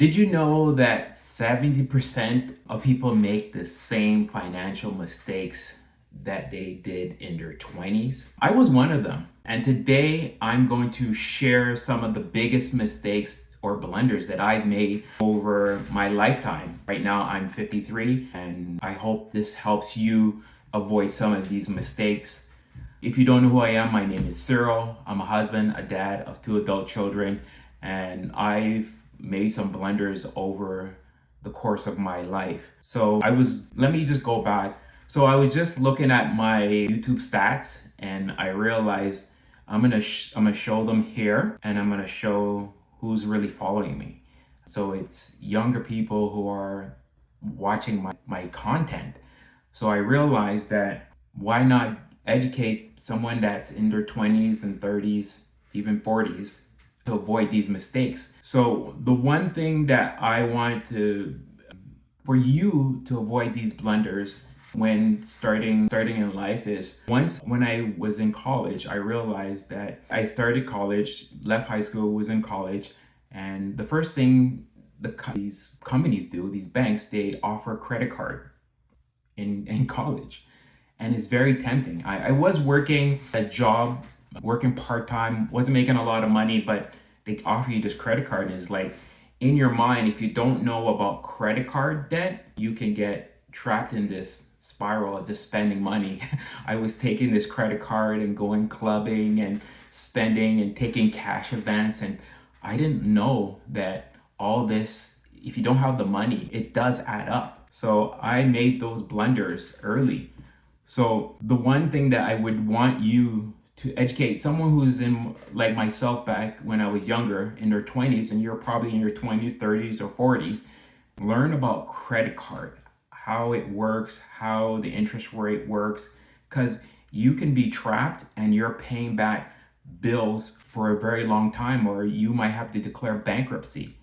Did you know that 70% of people make the same financial mistakes that they did in their 20s? I was one of them. And today I'm going to share some of the biggest mistakes or blunders that I've made over my lifetime. Right now I'm 53, and I hope this helps you avoid some of these mistakes. If you don't know who I am, my name is Cyril. I'm a husband, a dad of 2 adult children, and I've made some blunders over the course of my life. Let me just go back. So I was just looking at my YouTube stats, and I realized I'm gonna show them here, and I'm gonna show who's really following me. So it's younger people who are watching my content. So I realized that why not educate someone that's in their 20s and 30s, even 40s, to avoid these mistakes. So the one thing that I wanted for you to avoid these blunders when starting in life is, once when I was in college, I realized that I started college, left high school, was in college, and the first thing these companies do, these banks, they offer a credit card in college. And it's very tempting. I was working a job, working part-time, wasn't making a lot of money, but they offer you this credit card, and it's like, in your mind, if you don't know about credit card debt, you can get trapped in this spiral of just spending money. I was taking this credit card and going clubbing and spending and taking cash events, and I didn't know that all this, if you don't have the money, it does add up. So I made those blunders early. So the one thing that I would want you to educate someone who's in, like myself, back when I was younger, in their 20s, and you're probably in your 20s, 30s, or 40s, learn about credit card, how it works, how the interest rate works, because you can be trapped and you're paying back bills for a very long time, or you might have to declare bankruptcy.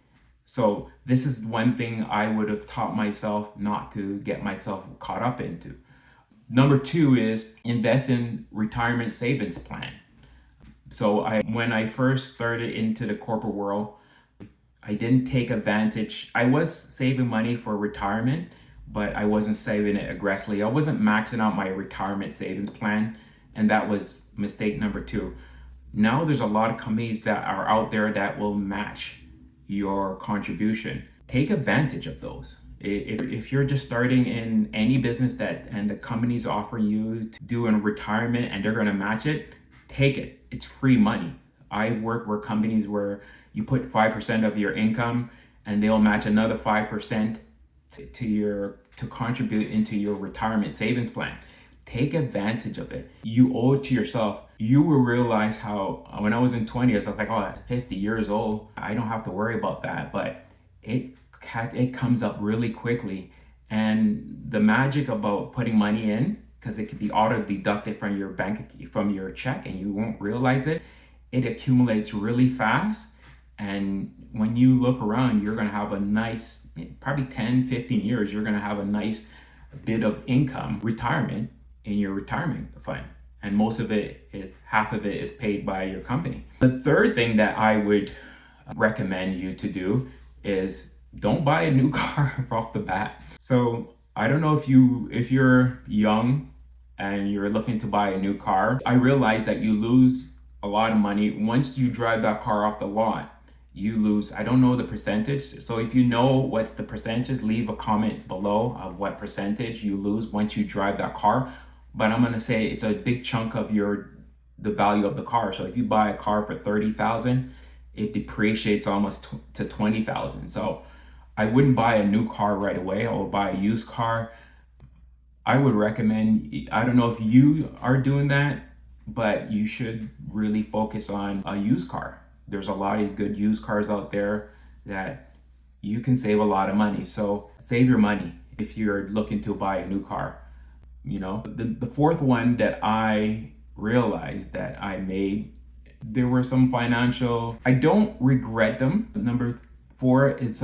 So this is one thing I would have taught myself not to get myself caught up into. Number 2 is invest in retirement savings plan. So when I first started into the corporate world, I didn't take advantage. I was saving money for retirement, but I wasn't saving it aggressively. I wasn't maxing out my retirement savings plan, and that was mistake number 2. Now there's a lot of companies that are out there that will match your contribution. Take advantage of those. If you're just starting in any business and the company's offering you to do in retirement and they're going to match it, take it. It's free money. I work where companies where you put 5% of your income and they'll match another 5% to contribute into your retirement savings plan. Take advantage of it. You owe it to yourself. You will realize how, when I was in 20s, I was like, oh, at 50 years old, I don't have to worry about that. But it comes up really quickly. And the magic about putting money in, because it can be auto deducted from your from your check, and you won't realize it, it accumulates really fast. And when you look around, you're going to have a nice, probably 10, 15 years, you're going to have a nice bit of income, retirement, in your retirement fund. And half of it is paid by your company. The third thing that I would recommend you to do is don't buy a new car off the bat. So I don't know if you're young and you're looking to buy a new car. I realize that you lose a lot of money once you drive that car off the lot. You lose, I don't know the percentage. So if you know what's the percentage, leave a comment below of what percentage you lose once you drive that car. But I'm gonna say it's a big chunk of the value of the car. So if you buy a car for $30,000, it depreciates almost to $20,000. So I wouldn't buy a new car right away. I would buy a used car. I would recommend, I don't know if you are doing that, but you should really focus on a used car. There's a lot of good used cars out there that you can save a lot of money. So save your money if you're looking to buy a new car. You know, the fourth one that I realized that I made, there were some financial, I don't regret them. Number 4 is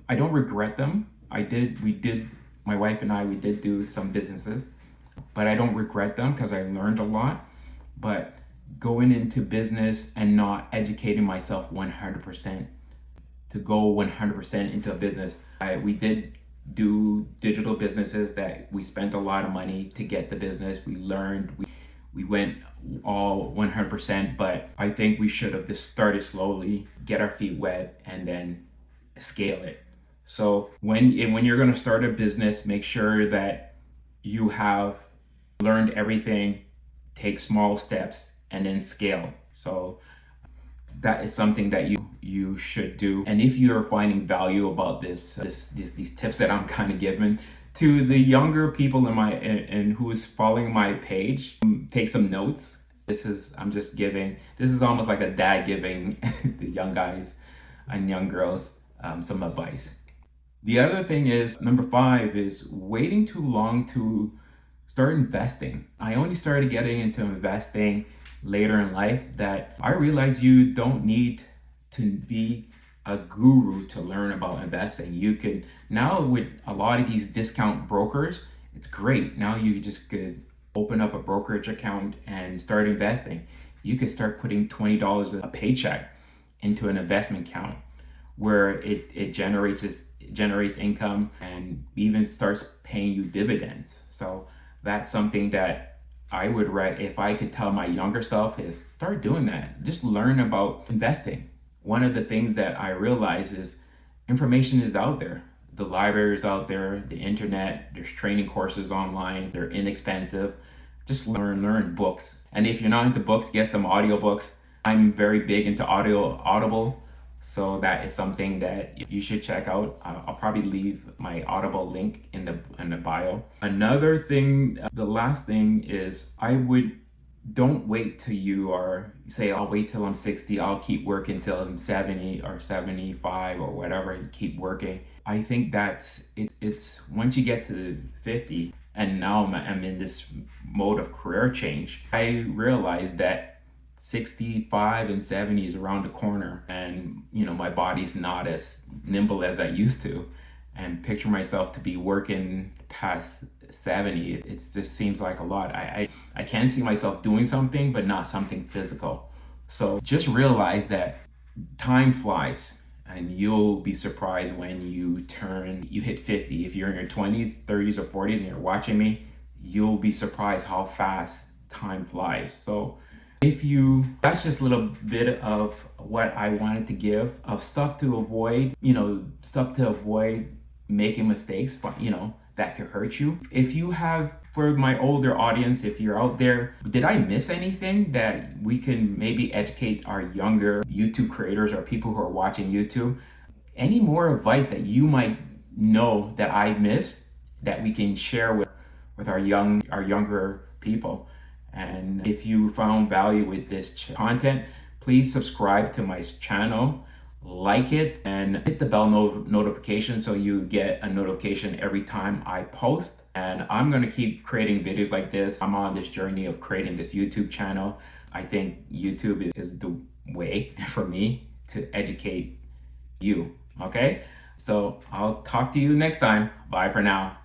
I don't regret them. My wife and I, we did do some businesses, but I don't regret them because I learned a lot. But going into business and not educating myself 100% to go 100% into a business. We did do digital businesses that we spent a lot of money to get the business. We learned, we went all 100%, but I think we should have just started slowly, get our feet wet, and then scale it. So when you're going to start a business, make sure that you have learned everything, take small steps, and then scale. So that is something that you should do. And if you're finding value about these tips that I'm kind of giving to the younger people and who is following my page, take some notes. This is almost like a dad giving the young guys and young girls some advice. The other thing is, number 5 is waiting too long to start investing. I only started getting into investing later in life that I realized you don't need to be a guru to learn about investing. You could now, with a lot of these discount brokers, it's great. Now you just could open up a brokerage account and start investing. You could start putting $20 a paycheck into an investment account where it generates income and even starts paying you dividends. So that's something that I would write if I could tell my younger self is start doing that. Just learn about investing. One of the things that I realize is information is out there. The library is out there, the internet, there's training courses online, they're inexpensive. Just learn books. And if you're not into books, get some audiobooks. I'm very big into Audible. So that is something that you should check out. I'll probably leave my Audible link in the bio. Another thing, the last thing is don't wait till you say, I'll wait till I'm 60, I'll keep working till I'm 70 or 75 or whatever, and keep working. I think it's once you get to 50, and now I'm in this mode of career change, I realized that 65 and 70 is around the corner, and my body's not as nimble as I used to, and picture myself to be working past 70. It just seems like a lot. I can see myself doing something, but not something physical. So just realize that time flies, and you'll be surprised when you hit 50. If you're in your 20s, 30s, or 40s and you're watching me, you'll be surprised how fast time flies. So that's just a little bit of what I wanted to give of stuff to avoid, making mistakes, that could hurt you. If you have, for my older audience, if you're out there, did I miss anything that we can maybe educate our younger YouTube creators or people who are watching YouTube? Any more advice that you might know that I missed that we can share with our younger people? And if you found value with this content, please subscribe to my channel, like it, and hit the bell notification so you get a notification every time I post. And I'm gonna keep creating videos like this. I'm on this journey of creating this YouTube channel. I think YouTube is the way for me to educate you, okay? So I'll talk to you next time. Bye for now.